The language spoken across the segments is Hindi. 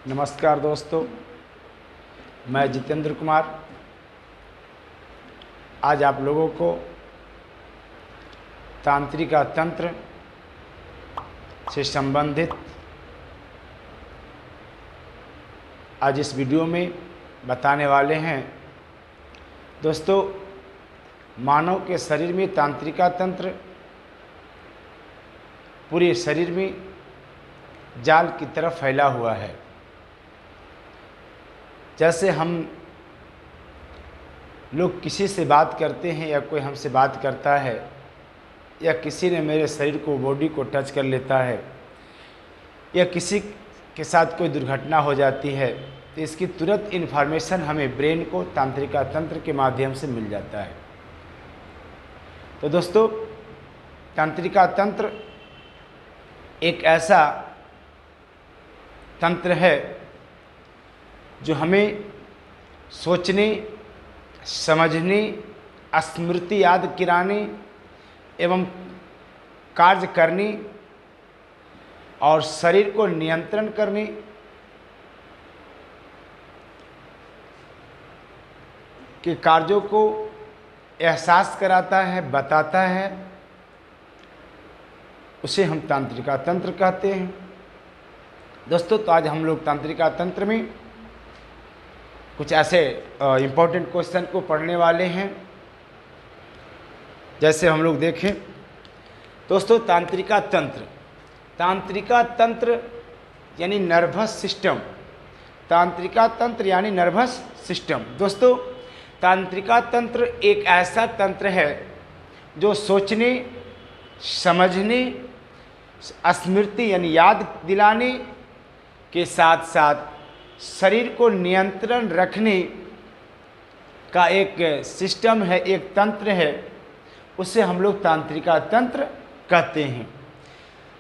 नमस्कार दोस्तों, मैं जितेंद्र कुमार आज आप लोगों को तांत्रिका तंत्र से संबंधित आज इस वीडियो में बताने वाले हैं। दोस्तों, मानव के शरीर में तांत्रिका तंत्र पूरे शरीर में जाल की तरह फैला हुआ है। जैसे हम लोग किसी से बात करते हैं या कोई हमसे बात करता है या किसी ने मेरे शरीर को बॉडी को टच कर लेता है या किसी के साथ कोई दुर्घटना हो जाती है तो इसकी तुरंत इन्फॉर्मेशन हमें ब्रेन को तांत्रिका तंत्र के माध्यम से मिल जाता है। तो दोस्तों, तांत्रिका तंत्र एक ऐसा तंत्र है जो हमें सोचने, समझने, स्मृति याद कराने एवं कार्य करने और शरीर को नियंत्रण करने के कार्यों को एहसास कराता है, बताता है। उसे हम तांत्रिका तंत्र कहते हैं। दोस्तों, तो आज हम लोग तांत्रिका तंत्र में कुछ ऐसे इम्पोर्टेंट क्वेश्चन को पढ़ने वाले हैं। जैसे हम लोग देखें दोस्तों, तांत्रिका तंत्र यानी नर्वस सिस्टम। तांत्रिका तंत्र यानी नर्वस सिस्टम। दोस्तों, तांत्रिका तंत्र एक ऐसा तंत्र है जो सोचने, समझने, स्मृति यानी याद दिलाने के साथ साथ शरीर को नियंत्रण रखने का एक सिस्टम है, एक तंत्र है। उसे हम लोग तांत्रिका तंत्र कहते हैं।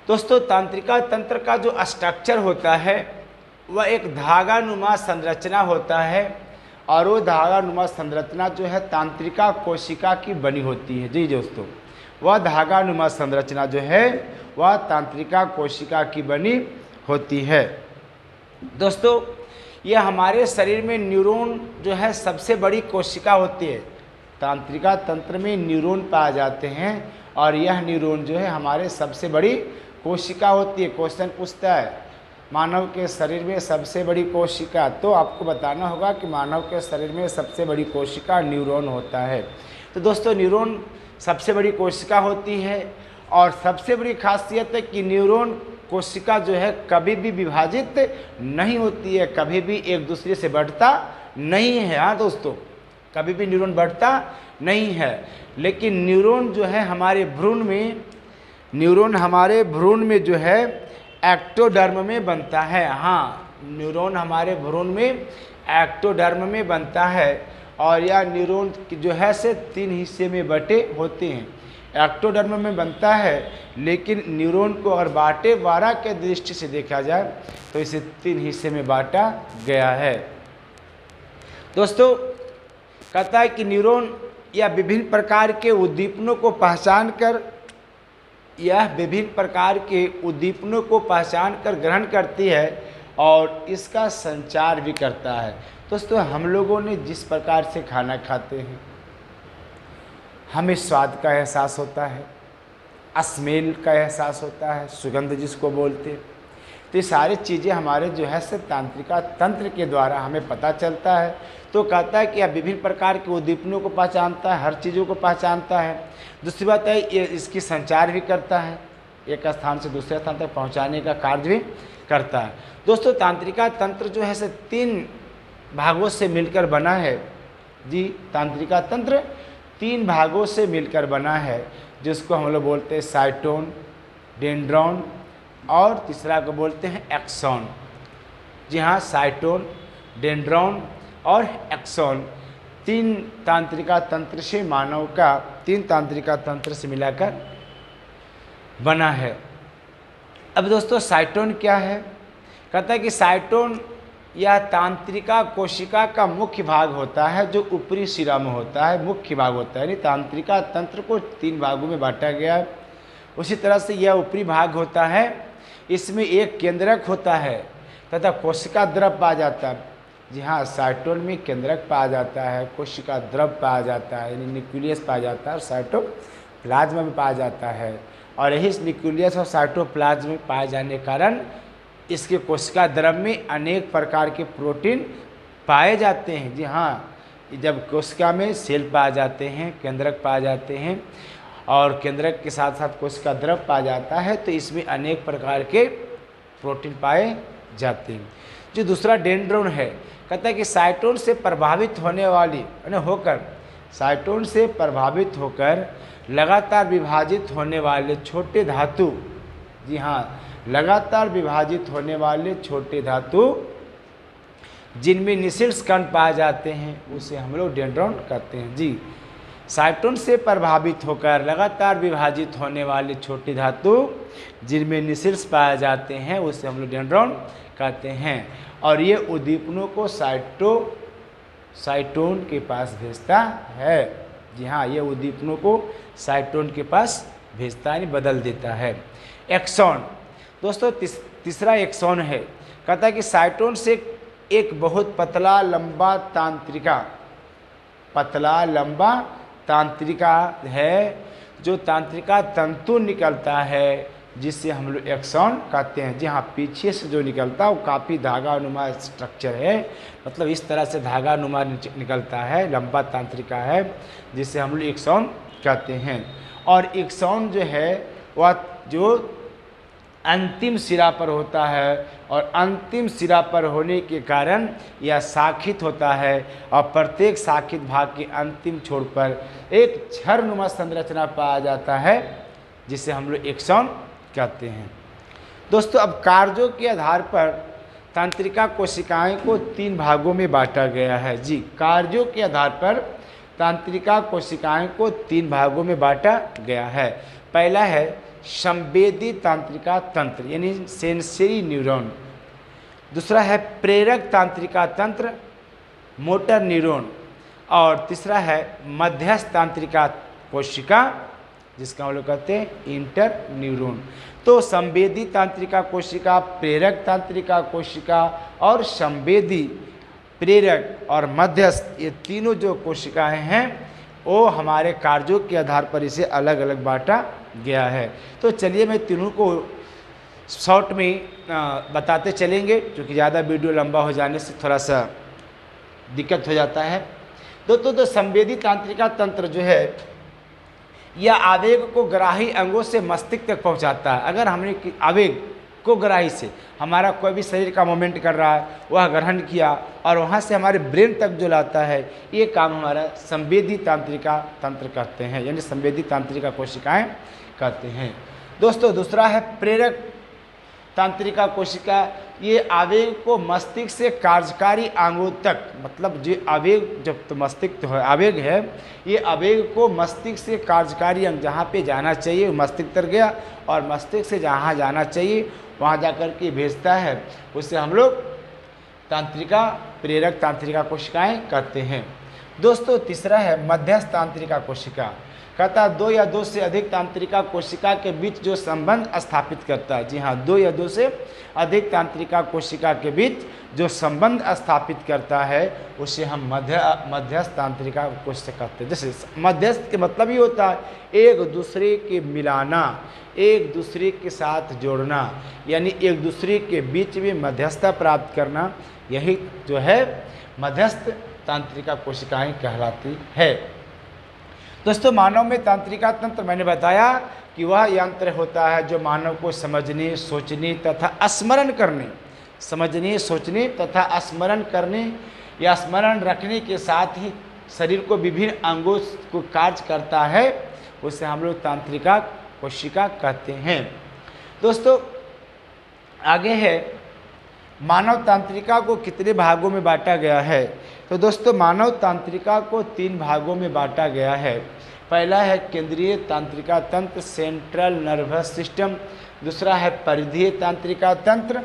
दोस्तों, तांत्रिका तंत्र का जो स्ट्रक्चर होता है वह एक धागानुमा संरचना होता है और वो धागानुमा संरचना जो है तांत्रिका कोशिका की बनी होती है। जी दोस्तों, वह धागानुमा संरचना जो है वह तांत्रिका कोशिका की बनी होती है। दोस्तों, यह हमारे शरीर में न्यूरॉन जो है सबसे बड़ी कोशिका होती है। तांत्रिका तंत्र में न्यूरॉन पाए जाते हैं और यह न्यूरॉन जो है हमारे सबसे बड़ी कोशिका होती है। क्वेश्चन पूछता है मानव के शरीर में सबसे बड़ी कोशिका, तो आपको बताना होगा कि मानव के शरीर में सबसे बड़ी कोशिका न्यूरॉन होता है। तो दोस्तों, न्यूरॉन सबसे बड़ी कोशिका होती है और सबसे बड़ी खासियत है कि न्यूरॉन कोशिका जो है कभी भी विभाजित नहीं होती है, कभी भी एक दूसरे से बढ़ता नहीं है। हाँ दोस्तों, कभी भी न्यूरॉन बढ़ता नहीं है। लेकिन न्यूरॉन जो है हमारे भ्रूण में जो है एक्टोडर्म में बनता है। हाँ, न्यूरॉन हमारे भ्रूण में एक्टोडर्म में बनता है और यह न्यूरॉन जो है से 3 हिस्से में बटे होते हैं। एक्टोडर्म में बनता है, लेकिन न्यूरॉन को अगर बांटे के दृष्टि से देखा जाए तो इसे 3 हिस्से में बांटा गया है। दोस्तों, कहता है कि न्यूरॉन या विभिन्न प्रकार के उद्दीपनों को पहचान कर ग्रहण करती है और इसका संचार भी करता है। दोस्तों, हम लोगों ने जिस प्रकार से खाना खाते हैं हमें स्वाद का एहसास होता है, स्मेल का एहसास होता है, सुगंध जिसको बोलते हैं। तो ये सारी चीज़ें हमारे जो है से तांत्रिका तंत्र के द्वारा हमें पता चलता है। तो कहता है कि यह विभिन्न प्रकार के उद्दीपनों को पहचानता है, हर चीज़ों को पहचानता है। दूसरी बात है ये इसकी संचार भी करता है, एक स्थान से दूसरे स्थान तक पहुँचाने का कार्य भी करता है। दोस्तों, तांत्रिका तंत्र जो है से 3 भागों से मिलकर बना है। जी, तांत्रिका तंत्र 3 भागों से मिलकर बना है, जिसको हम लोग बोलते हैं साइटोन, डेंड्रॉन और तीसरा को बोलते हैं एक्सॉन। जी हाँ, साइटोन, डेंड्रॉन और एक्सॉन 3 तांत्रिका तंत्र से मानव का 3 तांत्रिका तंत्र से मिलाकर बना है। अब दोस्तों, साइटोन क्या है? कहता है कि साइटोन यह तांत्रिका कोशिका का मुख्य भाग होता है, जो ऊपरी सिरा में होता है, मुख्य भाग होता है। यानी तांत्रिका तंत्र को 3 भागों में बांटा गया है। उसी तरह से यह ऊपरी भाग होता है, इसमें एक केंद्रक होता है। तथा कोशिका द्रव पाया जाता है। जी हाँ, साइटोन में केंद्रक पाया जाता है, कोशिका द्रव पाया जाता है, यानी न्यूक्लियस पाया जाता है, और साइटोप्लाज्म भी पाया जाता है। और यही न्यूक्लियस और साइटोप्लाज्म में पाए जाने के कारण इसके कोशिका द्रव में अनेक प्रकार के प्रोटीन पाए जाते हैं। जी हाँ, जब कोशिका में सेल पाए जाते हैं, केंद्रक पाए जाते हैं और केंद्रक के साथ साथ कोशिका द्रव पाया जाता है, तो इसमें अनेक प्रकार के प्रोटीन पाए जाते हैं। जो दूसरा डेंड्रोन है, कहता है कि साइटोन से प्रभावित होने वाली साइटोन से प्रभावित होकर लगातार विभाजित होने वाले छोटे धातु, जी हाँ, लगातार विभाजित होने वाले छोटे धातु जिनमें निषेल्स कण पाए जाते हैं, उसे हम लोग डेंड्रोन कहते हैं। जी, साइटोन से प्रभावित होकर लगातार विभाजित होने वाले छोटे धातु जिनमें निषेल्स पाए जाते हैं, उसे हम लोग डेंड्रोन कहते हैं। और ये उद्दीपनों को साइटोन के पास भेजता है। जी हाँ, ये उद्दीपनों को साइटोन के पास भेजता है, बदल देता है। एक्सॉन, दोस्तों तीसरा एक्सॉन है। कहता है कि साइटोन से एक बहुत पतला लंबा तांत्रिका है, जो तांत्रिका तंतु निकलता है, जिससे हम लोग एक्सॉन कहते हैं। जी हाँ, पीछे से जो निकलता है वो काफ़ी धागानुमा स्ट्रक्चर है, मतलब इस तरह से धागानुमा निकलता है, लंबा तांत्रिका है, जिसे हम लोग एक्सॉन कहते हैं। और एक्सॉन जो है वह जो अंतिम सिरा पर होता है, और अंतिम सिरा पर होने के कारण यह शाखित होता है, और प्रत्येक शाखित भाग के अंतिम छोर पर एक छर्नुमा संरचना पाया जाता है, जिसे हम लोग एक्सॉन कहते हैं। दोस्तों, अब कार्यों के आधार पर तंत्रिका कोशिकाएं को 3 भागों में बांटा गया है। जी, कार्यों के आधार पर तंत्रिका कोशिकाएं को 3 भागों में बांटा गया है। पहला है संवेदी तंत्रिका तंत्र, यानी सेंसरी न्यूरॉन। दूसरा है प्रेरक तंत्रिका तंत्र, मोटर न्यूरॉन। और तीसरा है मध्यस्थ तंत्रिका कोशिका, जिसका हम लोग कहते हैं इंटर न्यूरॉन। तो संवेदी तंत्रिका कोशिका, प्रेरक तंत्रिका कोशिका और संवेदी, प्रेरक और मध्यस्थ, ये तीनों जो कोशिकाएं हैं वो हमारे कार्यों के आधार पर इसे अलग अलग बांटा गया है। तो चलिए मैं तीनों को शॉर्ट में बताते चलेंगे, क्योंकि ज़्यादा वीडियो लंबा हो जाने से थोड़ा सा दिक्कत हो जाता है। तो संवेदी तंत्रिका तंत्र जो है यह आवेग को ग्राही अंगों से मस्तिष्क तक पहुंचाता है। अगर हमने आवेग को ग्राही से हमारा कोई भी शरीर का मूवमेंट कर रहा है, वह ग्रहण किया और वहां से हमारे ब्रेन तक जो लाता है, ये काम हमारा संवेदी तंत्रिका तंत्र करते हैं, यानी संवेदी तंत्रिका कोशिकाएं कहते हैं। दोस्तों, दूसरा है प्रेरक तंत्रिका कोशिका। ये आवेग को मस्तिष्क से कार्यकारी अंगों तक, मतलब जो आवेग, जब तो मस्तिष्क है आवेग है, ये आवेग को मस्तिष्क से कार्यकारी अंग जहाँ पे जाना चाहिए मस्तिष्क तक गया, और मस्तिष्क से जहाँ जाना चाहिए वहाँ जाकर के भेजता है, उससे हम लोग तंत्रिका प्रेरक तंत्रिका कोशिकाएं कहते हैं। दोस्तों, तीसरा है मध्यस्थ तंत्रिका कोशिका। कहता है 2 या 2 से अधिक तंत्रिका कोशिका के बीच जो संबंध स्थापित करता है। जी हाँ, 2 या 2 से अधिक तंत्रिका कोशिका के बीच जो संबंध स्थापित करता है, उसे हम मध्यस्थ तंत्रिका कोशिका कहते हैं। जैसे मध्यस्थ के मतलब ही होता है एक दूसरे के मिलाना, एक दूसरे के साथ जोड़ना, यानी एक दूसरे के बीच में मध्यस्थता प्राप्त करना, यही जो है मध्यस्थ तंत्रिका कोशिकाएं कहलाती है। दोस्तों, मानव में तंत्रिका तंत्र मैंने बताया कि वह यंत्र होता है जो मानव को समझने, सोचने तथा स्मरण करने, समझने, सोचने तथा स्मरण करने या स्मरण रखने के साथ ही शरीर को विभिन्न अंगों को कार्य करता है, उसे हम लोग तंत्रिका कोशिका कहते हैं। दोस्तों, आगे है मानव तंत्रिका को कितने भागों में बांटा गया है। तो दोस्तों, मानव तंत्रिका को 3 भागों में बांटा गया है। पहला है केंद्रीय तंत्रिका तंत्र, सेंट्रल नर्वस सिस्टम। दूसरा है परिधीय तंत्रिका तंत्र,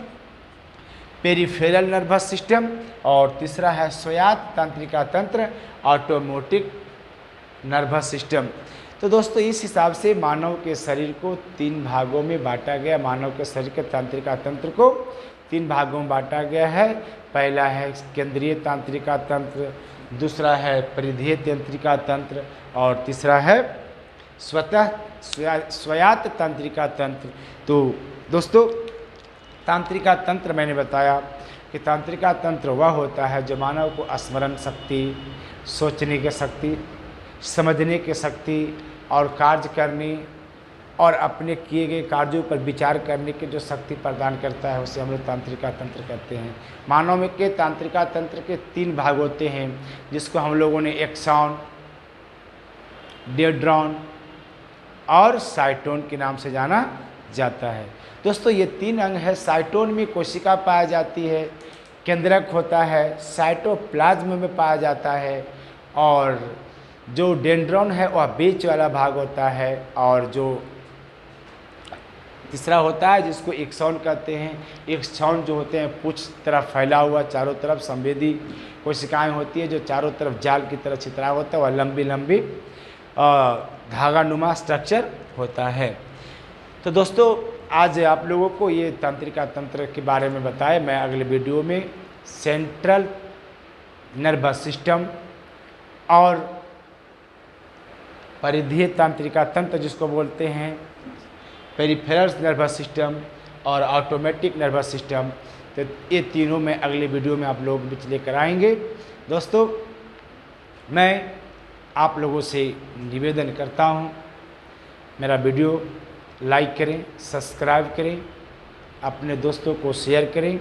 पेरिफेरल नर्वस सिस्टम। और तीसरा है स्वायत्त तंत्रिका तंत्र, ऑटोमोटिक नर्वस सिस्टम। तो दोस्तों इस हिसाब से मानव के शरीर को 3 भागों में बांटा गया। मानव के शरीर के तंत्रिका तंत्र को 3 भागों में बांटा गया है। पहला है केंद्रीय तंत्रिका तंत्र, दूसरा है परिधीय तंत्रिका तंत्र और तीसरा है स्वायत्त तंत्रिका तंत्र। तो दोस्तों तंत्रिका तंत्र मैंने बताया कि तंत्रिका तंत्र वह होता है जो मानव को स्मरण शक्ति, सोचने की शक्ति, समझने की शक्ति और कार्य करने और अपने किए गए कार्यों पर विचार करने की जो शक्ति प्रदान करता है उसे हम लोग तंत्रिका तंत्र कहते हैं। मानव में के तंत्रिका तंत्र के 3 भाग होते हैं जिसको हम लोगों ने एक्सॉन, डेंड्रॉन और साइटोन के नाम से जाना जाता है। दोस्तों ये 3 अंग है। साइटोन में कोशिका पाया जाती है, केंद्रक होता है, साइटोप्लाज्म में पाया जाता है और जो डेंड्रॉन है वह बीच वाला भाग होता है और जो तीसरा होता है जिसको एक्सॉन कहते हैं। एक्सॉन जो होते हैं पूंछ तरफ फैला हुआ चारों तरफ संवेदी कोशिकाएं होती है जो चारों तरफ जाल की तरह छितरा होता है, वह लंबी लंबी धागानुमा स्ट्रक्चर होता है। तो दोस्तों आज आप लोगों को ये तंत्रिका तंत्र के बारे में बताया। मैं अगले वीडियो में सेंट्रल नर्वस सिस्टम और परिधीय तंत्रिका तंत्र जिसको बोलते हैं, पेरिफेरल नर्वस सिस्टम और ऑटोमेटिक नर्वस सिस्टम, तो ये तीनों मैं अगले वीडियो में आप लोग बीच लेकर आएंगे। दोस्तों मैं आप लोगों से निवेदन करता हूँ मेरा वीडियो लाइक करें, सब्सक्राइब करें, अपने दोस्तों को शेयर करें